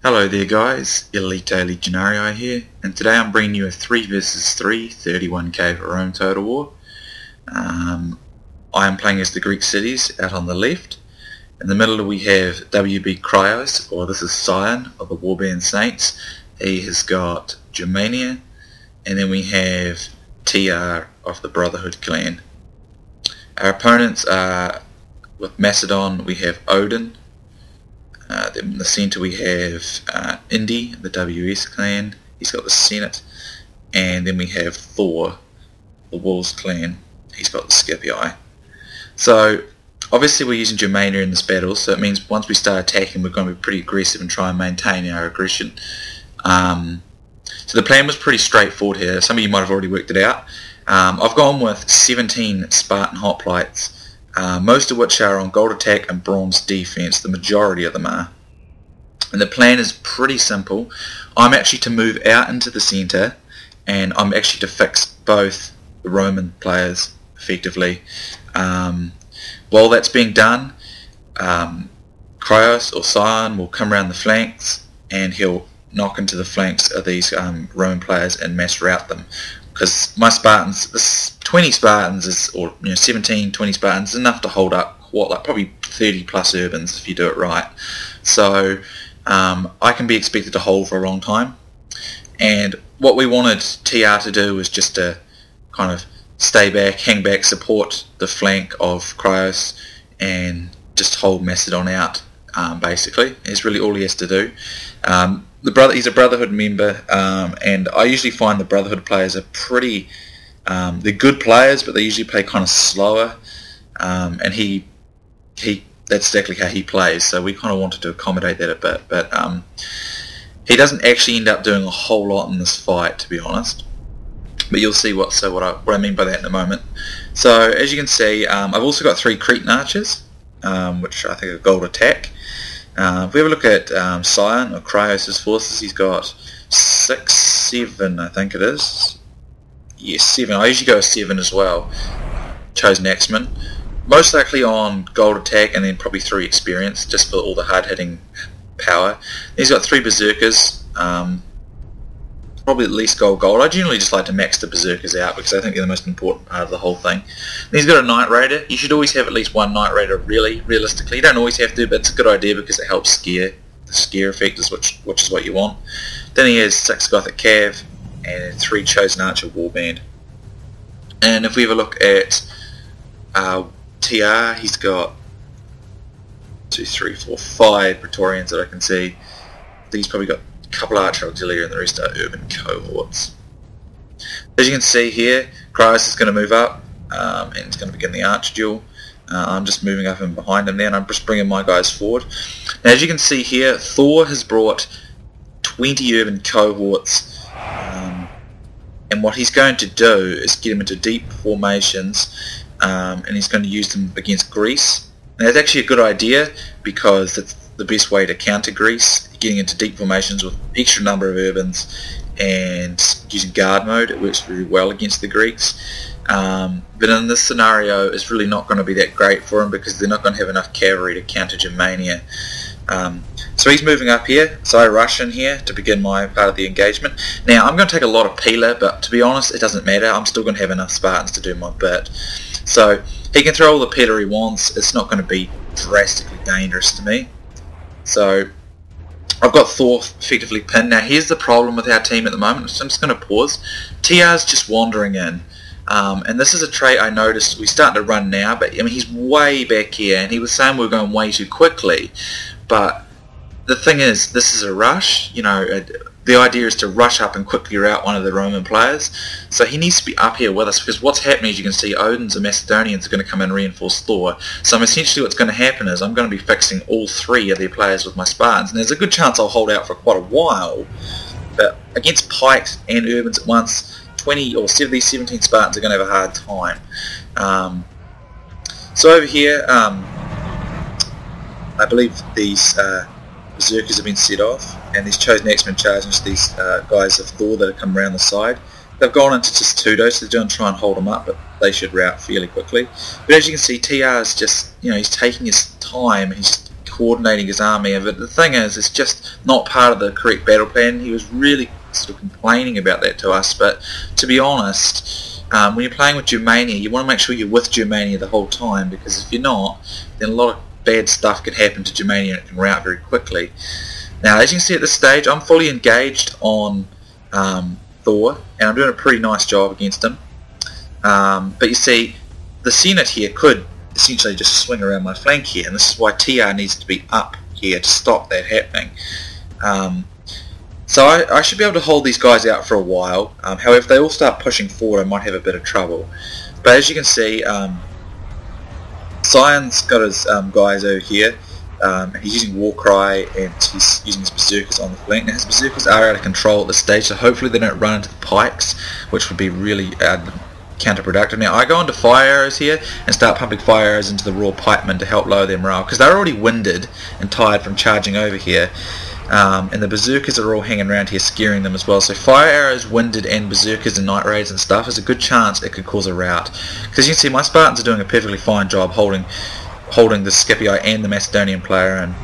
Hello there guys, Elita Legionarii here, and today I'm bringing you a 3 vs 3 31k for Rome Total War. I am playing as the Greek cities out on the left. In the middle we have WB Krios, or this is Scion of the Warband Saints. He has got Germania, and then we have TR of the Brotherhood clan. Our opponents are, with Macedon we have Odin. Then in the centre we have Indi, the WS clan. He's got the Senate. And then we have Thor, the Wolves clan. He's got the Scipii. So obviously we're using Germania in this battle, so it means once we start attacking we're going to be pretty aggressive and try and maintain our aggression. So the plan was pretty straightforward here. Some of you might have already worked it out. I've gone with 17 Spartan hoplites. Most of which are on gold attack and bronze defense. The majority of them are. And the plan is pretty simple. I'm actually to move out into the center, and I'm actually to fix both the Roman players effectively. While that's being done, Krios or Scion will come around the flanks and he'll knock into the flanks of these Roman players and mass rout them. Because my Spartans, this 20 Spartans is, or 17, 20 Spartans is enough to hold up what, like probably 30 plus urbans if you do it right. So I can be expected to hold for a long time. And what we wanted TR to do was just to kind of stay back, hang back, support the flank of Krios, and just hold Macedon out. Basically, is really all he has to do. He's a Brotherhood member, and I usually find the Brotherhood players are pretty. They're good players, but they usually play kind of slower. And that's exactly how he plays. So we kind of wanted to accommodate that a bit, but he doesn't actually end up doing a whole lot in this fight, to be honest. But you'll see what I mean by that in a moment. So as you can see, I've also got 3 Cretan archers, which I think are gold attack. If we have a look at Scion or Krios' forces, he's got 6, 7 I think it is. Yes, 7. I usually go 7 as well. Chosen Axeman. Most likely on gold attack, and then probably 3 experience, just for all the hard hitting power. He's got 3 berserkers, probably at least gold. I generally just like to max the berserkers out because I think they're the most important part of the whole thing. And he's got a Knight Raider. You should always have at least 1 Knight Raider, realistically. You don't always have to, but it's a good idea because it helps scare. The scare effect is which is what you want. Then he has 6 Gothic Cav and 3 Chosen Archer Warband. And if we have a look at TR, he's got 2, 3, 4, 5 Praetorians that I can see. He's probably got a couple Archer Auxiliary and the rest are urban cohorts. As you can see here, Krios is going to move up and he's going to begin the arch duel. I'm just moving up and behind him there, and I'm just bringing my guys forward. Now, as you can see here, Thor has brought 20 urban cohorts, and what he's going to do is get them into deep formations, and he's going to use them against Greece. Now, that's actually a good idea because it's the best way to counter Greece, getting into deep formations with extra number of urbans and using guard mode. It works very well against the Greeks. But in this scenario it's really not going to be that great for him because they're not going to have enough cavalry to counter Germania. So he's moving up here, so I rush in here to begin my part of the engagement. Now I'm going to take a lot of Peeler, but to be honest it doesn't matter. I'm still going to have enough Spartans to do my bit. So he can throw all the Peeler he wants. It's not going to be drastically dangerous to me. So I've got Thor effectively pinned. Now here's the problem with our team at the moment, so I'm just going to pause. TR's just wandering in. And this is a trait I noticed. We're starting to run now, but I mean he's way back here, and he was saying we're going way too quickly. But the thing is, this is a rush. The idea is to rush up and quickly rout one of the Roman players. So he needs to be up here with us, because what's happening, as you can see, Odin's and Macedonians are going to come and reinforce Thor. So essentially what's going to happen is I'm going to be fixing all 3 of their players with my Spartans, and there's a good chance I'll hold out for quite a while. But against pikes and urbans at once, 20 or these 17 Spartans are going to have a hard time. So over here, I believe these berserkers have been set off, and these Chosen Axemen charge into these guys of Thor that have come around the side. They've gone into just 2 so they're going to try and hold them up, but they should rout fairly quickly. But as you can see, TR is just, he's taking his time, and he's just coordinating his army. But the thing is, it's just not part of the correct battle plan. He was really sort of complaining about that to us, but to be honest, when you're playing with Germania, you want to make sure you're with Germania the whole time, because if you're not, then a lot of bad stuff can happen to Germania and it can rout very quickly. Now, as you can see at this stage, I'm fully engaged on Thor, and I'm doing a pretty nice job against him. But you see, the Senate here could essentially just swing around my flank here, and this is why TR needs to be up here to stop that happening. So I should be able to hold these guys out for a while. However, if they all start pushing forward, I might have a bit of trouble. But as you can see, Sion's got his guys over here. He's using Warcry, and he's using his Berserkers on the flank. Now his Berserkers are out of control at this stage, so hopefully they don't run into the pikes, which would be really counterproductive. Now I go into fire arrows here and start pumping fire arrows into the raw pikemen to help lower their morale, because they're already winded and tired from charging over here. And the Berserkers are all hanging around here scaring them as well. So fire arrows, winded, and Berserkers and Night Raids and stuff is a good chance it could cause a rout. Because you can see my Spartans are doing a perfectly fine job holding the Scipii and the Macedonian player in.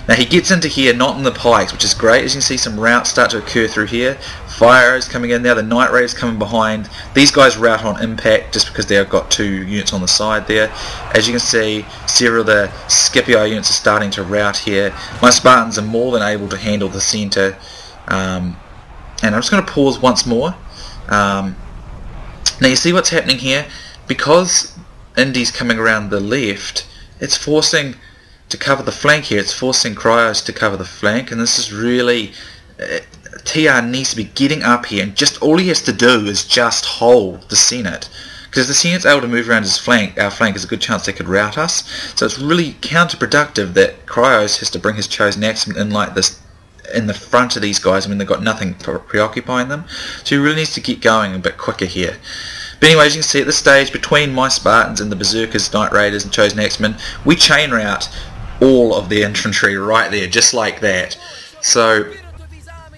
Now he gets into here, not in the pikes, which is great. As you can see, some routes start to occur through here. Fire arrows coming in now, the Night Raiders coming behind. These guys rout on impact just because they've got 2 units on the side there. As you can see, several of the Scipii units are starting to rout here. My Spartans are more than able to handle the centre. And I'm just going to pause once more. Now you see what's happening here? Because Indy's coming around the left, it's forcing to cover the flank here. It's forcing Krios to cover the flank, and this is really... TR needs to be getting up here, and just all he has to do is just hold the Senate. Because if the Senate's able to move around his flank, our flank is a good chance they could rout us. So it's really counterproductive that Krios has to bring his chosen axemen in like this in the front of these guys. I mean, they've got nothing preoccupying them. So he really needs to get going a bit quicker here. But anyway, as you can see at this stage, between my Spartans and the Berserkers, Night Raiders and chosen axemen, we chain rout all of the infantry right there, just like that. So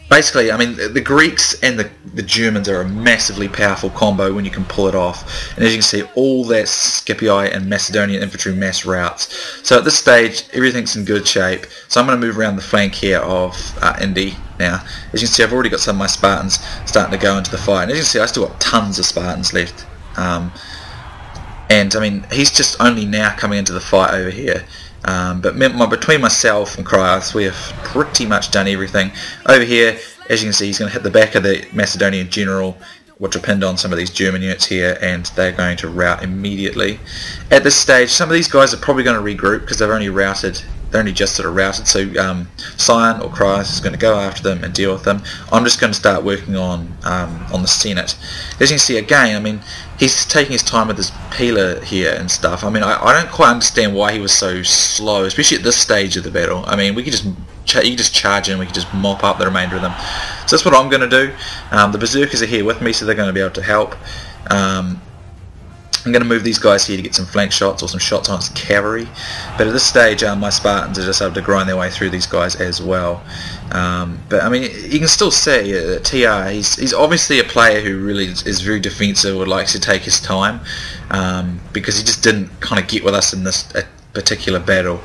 basically, I mean, the Greeks and the Germans are a massively powerful combo when you can pull it off. And as you can see, all that Scipii and Macedonian infantry mass routes. So at this stage, everything's in good shape. So I'm going to move around the flank here of Indy now. As you can see, I've already got some of my Spartans starting to go into the fight. And as you can see, I still got tons of Spartans left. And I mean, he's just only now coming into the fight over here. But between myself and Krios, we have pretty much done everything. Over here, as you can see, he's going to hit the back of the Macedonian general, which will pinned on some of these German units here, and they're going to rout immediately. At this stage, some of these guys are probably going to regroup because they've only routed. They're only just sort of routed, so Sion or Krios is going to go after them and deal with them. I'm just going to start working on the Senate. As you can see again, I mean, he's taking his time with his peeler here and stuff. I mean, I don't quite understand why he was so slow, especially at this stage of the battle. I mean, we could just you could just charge in, we could just mop up the remainder of them. So that's what I'm going to do. The Berserkers are here with me, so they're going to be able to help. I'm going to move these guys here to get some flank shots or some shots on his cavalry. But at this stage, my Spartans are just able to grind their way through these guys as well. But I mean, you can still see TR, he's obviously a player who really is very defensive, or likes to take his time, because he just didn't kind of get with us in this particular battle.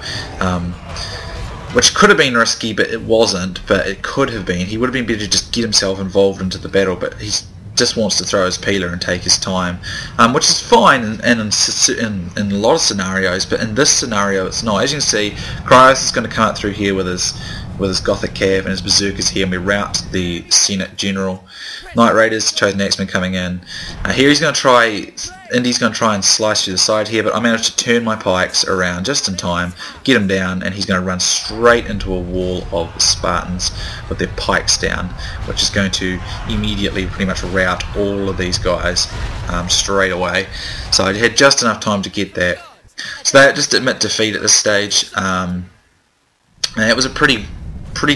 Which could have been risky, but it wasn't. But it could have been. He would have been better to just get himself involved into the battle, but he's just wants to throw his peeler and take his time, which is fine in a lot of scenarios, but in this scenario it's not. As you can see, Krios is going to come out through here with his Gothic Cav and his Berserkers here, and we rout the Senate General. Night Raiders, chosen axemen coming in. Here he's going to try, Indy's going to try and slice through the side here, but I managed to turn my pikes around just in time, get him down, and he's going to run straight into a wall of Spartans with their pikes down, which is going to immediately pretty much rout all of these guys straight away. So I had just enough time to get that. So they just admit defeat at this stage. And it was a pretty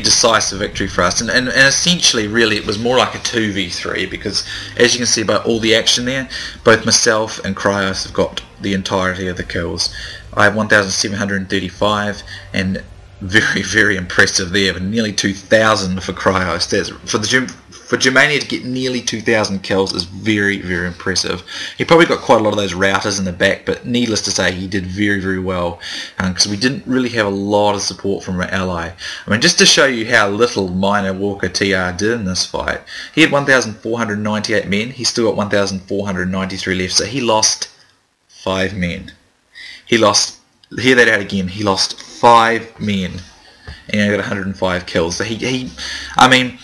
decisive victory for us, and essentially really it was more like a 2v3, because as you can see by all the action there, both myself and Krios have got the entirety of the kills. I have 1,735, and very impressive there, but nearly 2,000 for Krios. That's for Germania to get nearly 2,000 kills is very, very impressive. He probably got quite a lot of those routers in the back, but needless to say, he did very, very well, because we didn't really have a lot of support from our ally. I mean, just to show you how little Minor Walker TR did in this fight, he had 1,498 men, he still got 1,493 left, so he lost 5 men. He lost, hear that out again, he lost 5 men, and he got 105 kills. So I mean,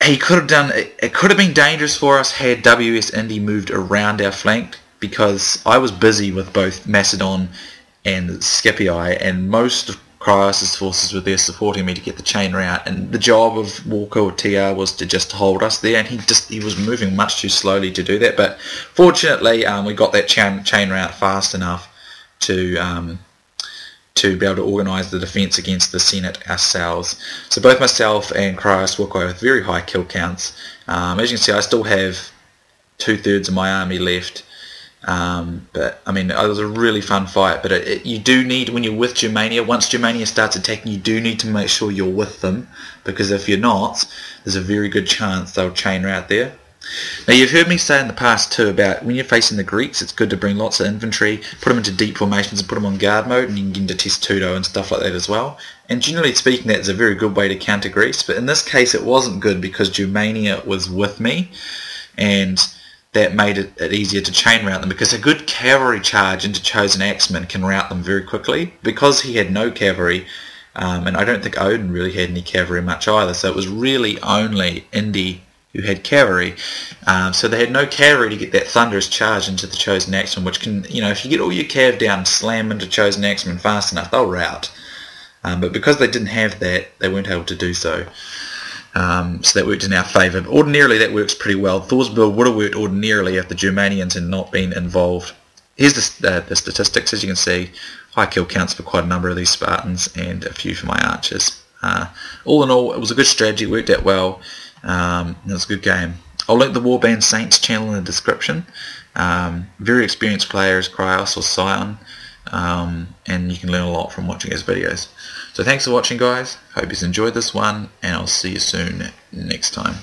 he could have done, it could have been dangerous for us had WS Indy moved around our flank, because I was busy with both Macedon and Scipii, and most of Krios' forces were there supporting me to get the chain route, and the job of Walker or TR was to just hold us there, and he was moving much too slowly to do that. But fortunately we got that chain route fast enough to be able to organise the defence against the Senate ourselves. So both myself and Krios walk away with very high kill counts. As you can see, I still have 2/3 of my army left. But I mean, it was a really fun fight. But you do need, when you're with Germania, once Germania starts attacking, you do need to make sure you're with them, because if you're not, there's a very good chance they'll chain route there. Now, you've heard me say in the past too about when you're facing the Greeks, it's good to bring lots of infantry, put them into deep formations and put them on guard mode, and you can get into testudo and stuff like that as well. And generally speaking, that is a very good way to counter Greece, but in this case it wasn't good because Germania was with me, and that made it easier to chain route them, because a good cavalry charge into Chosen Axemen can route them very quickly. Because he had no cavalry, and I don't think Odin really had any cavalry much either, so it was really only Indy who had cavalry, so they had no cavalry to get that thunderous charge into the Chosen Axemen, which can, you know, if you get all your cav down and slam into Chosen Axemen fast enough, they'll rout. But because they didn't have that, they weren't able to do so. So that worked in our favour. Ordinarily that works pretty well. Thor's build would have worked ordinarily if the Germanians had not been involved. Here's the statistics. As you can see, high kill counts for quite a number of these Spartans and a few for my archers. All in all, it was a good strategy, it worked out well. It was a good game. I'll link the Warband Saints channel in the description. Very experienced players, Krios or Scion, and you can learn a lot from watching his videos. So thanks for watching, guys. Hope you've enjoyed this one, and I'll see you soon next time.